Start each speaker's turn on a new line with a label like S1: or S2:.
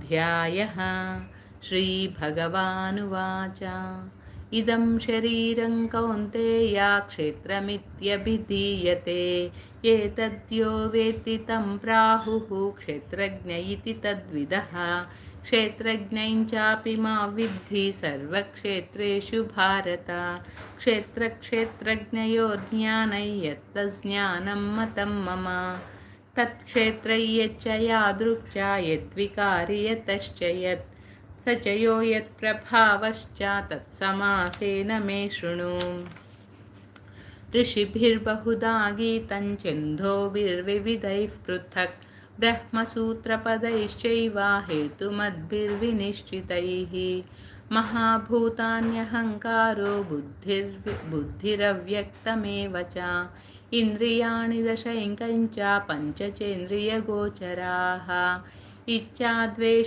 S1: अध्यायः। श्रीभगवानुवाच इदं शरीरं कौन्तेय क्षेत्रमित्यभिधीयते एतद्यो वेत्ति तं प्राहुः क्षेत्रज्ञ इति तद्विदः। क्षेत्रज्ञं चापि मां विद्धि सर्वक्षेत्रेषु भारत। क्षेत्रक्षेत्रज्ञयोर्ज्ञानं यत्तज्ज्ञानं मतं मम तत्क्षेत्रै यच्च यादृक् च यद्विकारि यतश्च यत् स च यो यत्प्रभावश्च तत्समासेन मे शृणु। ऋषिभिर्बहुधा गीतं छन्दोभिर्विविधैः पृथक् ब्रह्मसूत्रपदैश्चैव हेतुमद्भिर्विनिश्चितैः। महाभूतान्यहङ्कारो बुद्धिरव्यक्तमेव च इन्द्रियाणि दशैकञ्च पञ्चचेन्द्रियगोचराः इच्छा द्वेष